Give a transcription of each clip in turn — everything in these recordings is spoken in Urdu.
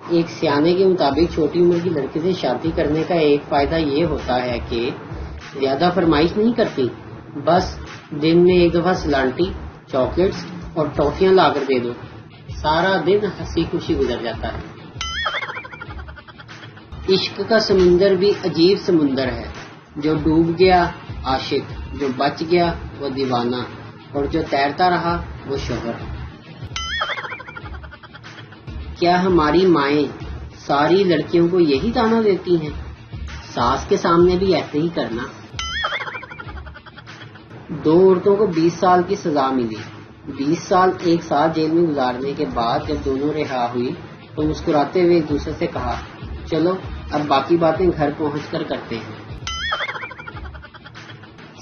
ایک سیانے کے مطابق چھوٹی عمر کی لڑکی سے شادی کرنے کا ایک فائدہ یہ ہوتا ہے کہ زیادہ فرمائش نہیں کرتی، بس دن میں ایک دفعہ سلانٹی، چاکلیٹس اور ٹافیاں لا کر دے دو، سارا دن ہنسی خوشی گزر جاتا ہے۔ عشق کا سمندر بھی عجیب سمندر ہے، جو ڈوب گیا عاشق، جو بچ گیا وہ دیوانہ، اور جو تیرتا رہا وہ شوہر۔ کیا ہماری مائیں ساری لڑکیوں کو یہی تانا دیتی ہیں؟ ساس کے سامنے بھی ایسے ہی کرنا۔ 2 عورتوں کو 20 سال کی سزا ملی۔ 20 سال ایک ساتھ جیل میں گزارنے کے بعد جب دونوں رہا ہوئی تو مسکراتے ہوئے ایک دوسرے سے کہا، چلو اب باقی باتیں گھر پہنچ کر کرتے ہیں۔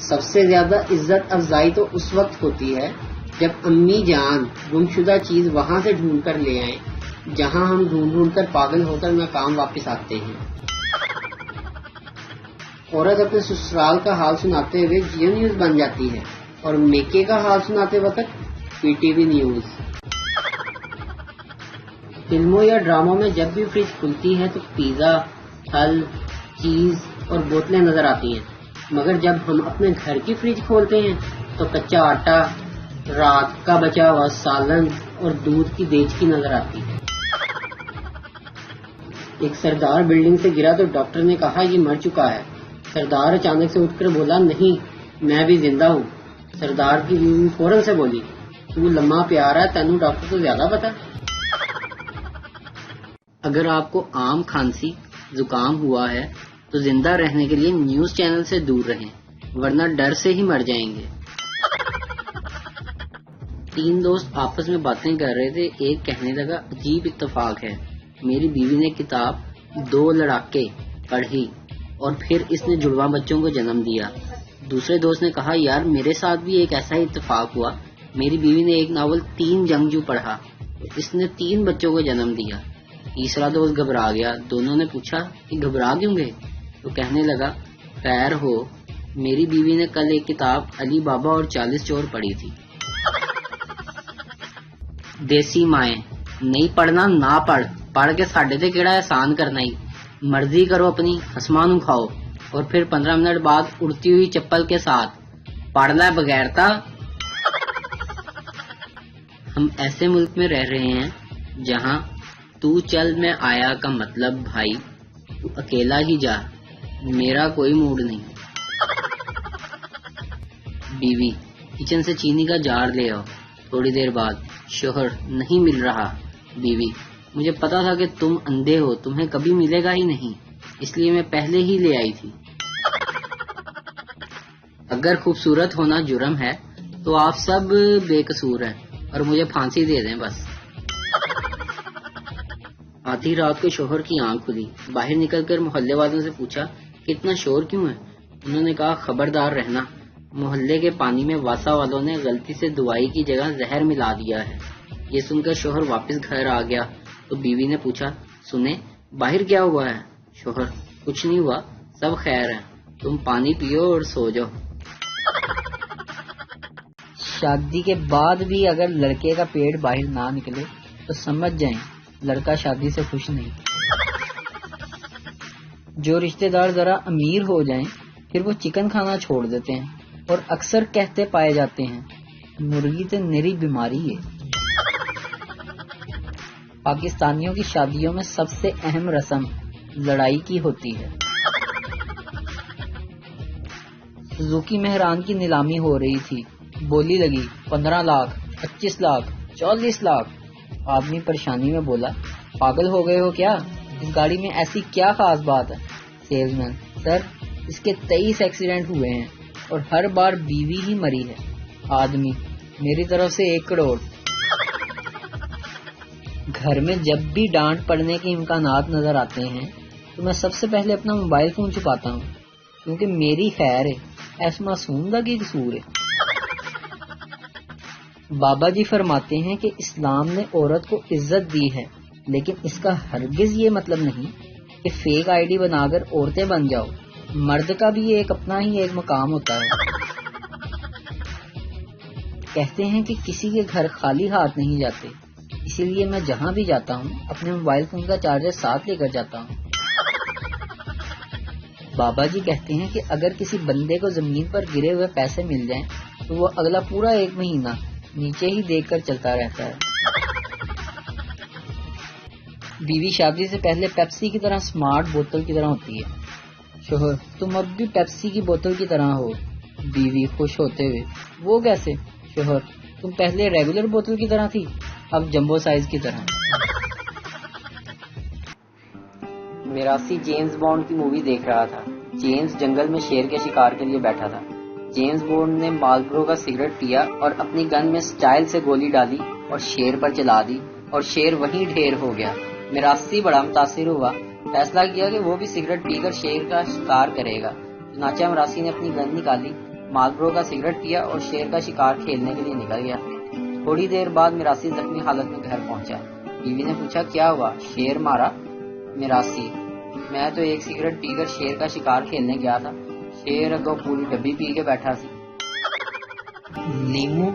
سب سے زیادہ عزت افزائی تو اس وقت ہوتی ہے جب امی جان گمشدہ چیز وہاں سے ڈھونڈ کر لے آئیں جہاں ہم ڈھونڈ کر پاگل ہو کر ناکام واپس آتے ہیں۔ عورت اپنے سسرال کا حال سناتے ہوئے جیو نیوز بن جاتی ہے اور میکے کا حال سناتے وقت پی ٹی وی نیوز۔ فلموں یا ڈراموں میں جب بھی فریج کھلتی ہے تو پیزا، پھل، چیز اور بوتلیں نظر آتی ہیں، مگر جب ہم اپنے گھر کی فریج کھولتے ہیں تو کچا آٹا، رات کا بچا ہوا سالن اور دودھ کی دیچکی نظر آتی ہے۔ ایک سردار بلڈنگ سے گرا تو ڈاکٹر نے کہا یہ مر چکا ہے۔ سردار اچانک سے اٹھ کر بولا، نہیں میں بھی زندہ ہوں۔ سردار کی بیوی فوراً سے بولی، تو لمحہ پیارا ہے، تینوں ڈاکٹر تو زیادہ پتا۔ اگر آپ کو عام کھانسی زکام ہوا ہے تو زندہ رہنے کے لیے نیوز چینل سے دور رہیں، ورنہ ڈر سے ہی مر جائیں گے۔ 3 دوست آپس میں باتیں کر رہے تھے، ایک کہنے لگا، عجیب اتفاق ہے، میری بیوی نے کتاب 2 لڑاکے پڑھی اور پھر اس نے جڑواں بچوں کو جنم دیا۔ دوسرے دوست نے کہا، یار میرے ساتھ بھی ایک ایسا ہی اتفاق ہوا، میری بیوی نے ایک ناول 3 جنگجو پڑھا، اس نے 3 بچوں کو جنم دیا۔ تیسرا دوست گھبرا گیا۔ دونوں نے پوچھا کہ گھبرا کیوں گئے؟ تو کہنے لگا، خیر ہو، میری بیوی نے کل ایک کتاب علی بابا اور 40 چور پڑھی تھی۔ دیسی مائیں، نہیں پڑھنا نہ پڑھ کے ساڈے تے کیڑا احسان کرنا ہی، مرضی کرو اپنی، خسمانوں کھاؤ، اور پھر 15 منٹ بعد اڑتی ہوئی چپل کے ساتھ پڑھ لے بغیرتا۔ ہم ایسے ملک میں رہ رہے ہیں جہاں تو چل میں آیا کا مطلب بھائی تو اکیلا ہی جا، میرا کوئی موڈ نہیں۔ بیوی، کچن سے چینی کا جار لے آؤ۔ تھوڑی دیر بعد، شوہر، نہیں مل رہا۔ بیوی، مجھے پتا تھا کہ تم اندھے ہو، تمہیں کبھی ملے گا ہی نہیں، اس لیے میں پہلے ہی لے آئی تھی۔ اگر خوبصورت ہونا جرم ہے تو آپ سب بے قصور ہیں اور مجھے پھانسی دے دیں بس۔ آدھی رات کو شوہر کی آنکھ کھلی، باہر نکل کر محلے والوں سے پوچھا کہ اتنا شور کیوں ہے؟ انہوں نے کہا، خبردار رہنا، محلے کے پانی میں واسا والوں نے غلطی سے دوائی کی جگہ زہر ملا دیا ہے۔ یہ سن کر شوہر واپس گھر آ گیا تو بیوی نے پوچھا، سنیں باہر کیا ہوا ہے؟ شوہر، کچھ نہیں ہوا، سب خیر ہے، تم پانی پیو اور سو جاؤ۔ شادی کے بعد بھی اگر لڑکے کا پیٹ باہر نہ نکلے تو سمجھ جائیں لڑکا شادی سے خوش نہیں۔ جو رشتہ دار ذرا امیر ہو جائیں پھر وہ چکن کھانا چھوڑ دیتے ہیں اور اکثر کہتے پائے جاتے ہیں، مرغی تے نری بیماری ہے۔ پاکستانیوں کی شادیوں میں سب سے اہم رسم لڑائی کی ہوتی ہے۔ سوزوکی مہران کی نیلامی ہو رہی تھی، بولی لگی 15 لاکھ، 25 لاکھ، 40 لاکھ۔ آدمی پریشانی میں بولا، پاگل ہو گئے ہو کیا؟ اس گاڑی میں ایسی کیا خاص بات ہے؟ سیلز مین، سر اس کے 23 ایکسیڈنٹ ہوئے ہیں اور ہر بار بیوی ہی مری ہے۔ آدمی، میری طرف سے 1 کروڑ۔ گھر میں جب بھی ڈانٹ پڑنے کے امکانات نظر آتے ہیں تو میں سب سے پہلے اپنا موبائل فون چھپاتا ہوں، کیونکہ میری خیر ہے، ایس معصوم کا کی قصور ہے۔ بابا جی فرماتے ہیں کہ اسلام نے عورت کو عزت دی ہے، لیکن اس کا ہرگز یہ مطلب نہیں کہ فیک آئی ڈی بنا کر عورتیں بن جاؤ۔ مرد کا بھی ایک اپنا ہی ایک مقام ہوتا ہے۔ کہتے ہیں کہ کسی کے گھر خالی ہاتھ نہیں جاتے، اسی لیے میں جہاں بھی جاتا ہوں اپنے موبائل فون کا چارجر ساتھ لے کر جاتا ہوں۔ بابا جی کہتے ہیں کہ اگر کسی بندے کو زمین پر گرے ہوئے پیسے مل جائیں تو وہ اگلا پورا 1 مہینہ نیچے ہی دیکھ کر چلتا رہتا ہے۔ بیوی شادی سے پہلے پیپسی کی طرح سمارٹ بوتل کی طرح ہوتی ہے۔ شوہر: تم اب بھی پیپسی کی بوتل کی طرح ہو۔ بیوی خوش ہوتے ہوئے: وہ کیسے؟ شوہر: تم پہلے ریگولر بوتل کی طرح تھی، اب جمبو سائز کی طرح۔ میراثی جیمز بانڈ کی مووی دیکھ رہا تھا۔ جیمز جنگل میں شیر کے شکار کے لیے بیٹھا تھا۔ جیمز بانڈ نے مالبرو کا سگریٹ پیا اور اپنی گن میں سٹائل سے گولی ڈالی اور شیر پر چلا دی اور شیر وہیں ڈھیر ہو گیا۔ میراثی بڑا متاثر ہوا، فیصلہ کیا کہ وہ بھی سگریٹ پی کر شیر کا شکار کرے گا۔ چنانچہ میراثی نے اپنی گن نکالی، مالبرو کا سگریٹ پیا اور شیر کا شکار کھیلنے کے لیے نکل گیا۔ تھوڑی دیر بعد میراثی زخمی حالت میں گھر پہنچا۔ بیوی نے پوچھا: کیا ہوا؟ شیر مارا؟ میراثی: میں تو ایک سگریٹ پی کر شیر کا شکار کھیلنے گیا تھا، شیر اگوں پوری ڈبی پی کے بیٹھا سی۔ لیمو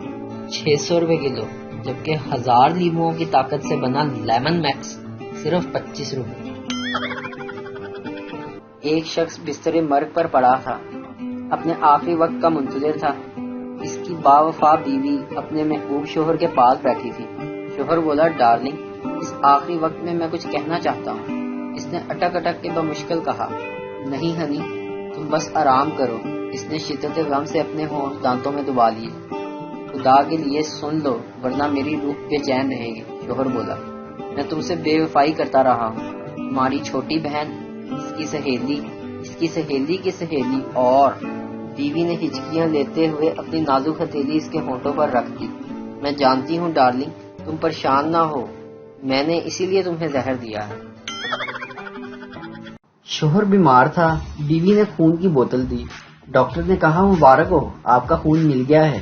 600 روپے کلو، جبکہ 1000 لیموؤں کی طاقت سے بنا لیمن میکس صرف 25 روپے۔ ایک شخص بستر مرگ پر پڑا تھا، اپنے آخری وقت کا منتظر تھا۔ اس کی باوفا بیوی اپنے محبوب شوہر کے پاس بیٹھی تھی۔ شوہر بولا: ڈارلنگ، اس آخری وقت میں کچھ کہنا چاہتا ہوں۔ اس نے اٹک اٹک کے بمشکل کہا: نہیں ہنی، تم بس آرام کرو۔ اس نے شدت غم سے اپنے ہونٹ دانتوں میں دبا لیے۔ خدا کے لیے سن لو ورنہ میری روح بے چین رہے گی۔ شوہر بولا: میں تم سے بے وفائی کرتا رہا ہوں، تمہاری چھوٹی بہن، اس کی سہیلی کی سہیلی، اور بیوی نے ہچکیاں لیتے ہوئے اپنی نازک ہتھیلی اس کے ہونٹوں پر رکھ دی۔ میں جانتی ہوں ڈارلنگ، تم پریشان نہ ہو، میں نے اسی لیے تمہیں زہر دیا ہے۔ شوہر بیمار تھا، بیوی نے خون کی بوتل دی۔ ڈاکٹر نے کہا: مبارک ہو، آپ کا خون مل گیا ہے۔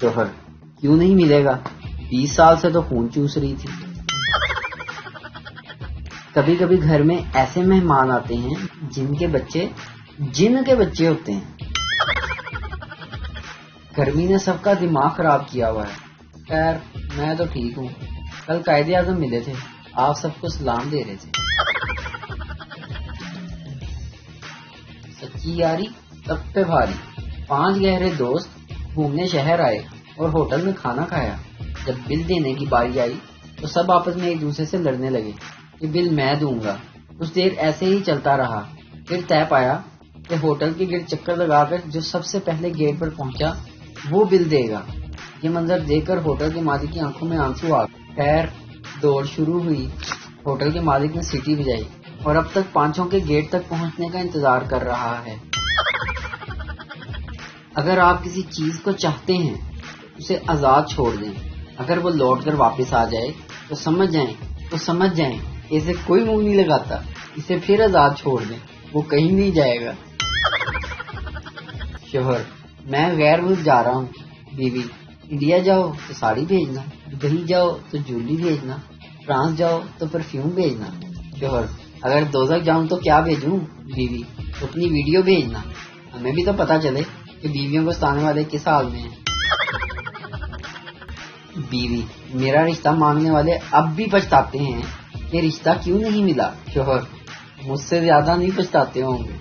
شوہر: کیوں نہیں ملے گا؟ 20 سال سے تو خون چوس رہی تھی۔ کبھی کبھی گھر میں ایسے مہمان آتے ہیں جن کے بچے ہوتے ہیں۔ گرمی نے سب کا دماغ خراب کیا ہوا ہے۔ خیر، میں تو ٹھیک ہوں۔ کل قائد اعظم ملے تھے، آپ سب کو سلام دے رہے تھے۔ سچی یاری تب پہ بھاری۔ 5 گہرے دوست گھومنے شہر آئے اور ہوٹل میں کھانا کھایا۔ جب بل دینے کی باری آئی تو سب آپس میں ایک دوسرے سے لڑنے لگے کہ بل میں دوں گا۔ کچھ دیر ایسے ہی چلتا رہا، پھر طے پایا کہ ہوٹل کے گرد چکر لگا کر جو سب سے پہلے گیٹ پر پہنچا وہ بل دے گا۔ یہ منظر دیکھ کر ہوٹل کے مالک کی آنکھوں میں آنسو آ گئے۔ خیر، دوڑ شروع ہوئی۔ ہوٹل کے مالک نے سیٹی بجائی اور اب تک پانچوں کے گیٹ تک پہنچنے کا انتظار کر رہا ہے۔ اگر آپ کسی چیز کو چاہتے ہیں اسے آزاد چھوڑ دیں، اگر وہ لوٹ کر واپس آ جائے تو سمجھ جائیں کہ اسے کوئی منہ نہیں لگاتا۔ اسے پھر آزاد چھوڑ دیں، وہ کہیں نہیں جائے گا۔ شوہر: میں غیر ملک جا رہا ہوں۔ بیوی: انڈیا جاؤ تو ساڑی بھیجنا، دبئی جاؤ تو جولی بھیجنا، فرانس جاؤ تو پرفیوم بھیجنا۔ شوہر: اگر دوزخ جاؤں تو کیا بھیجوں؟ بیوی: اپنی ویڈیو بھیجنا، ہمیں بھی تو پتا چلے کہ بیویوں کو ستانے والے کس حال میں ہیں۔ بیوی: میرا رشتہ مانگنے والے اب بھی پچھتاتے ہیں کہ رشتہ کیوں نہیں ملا۔ شوہر: مجھ سے زیادہ نہیں پچھتاتے ہوں گے۔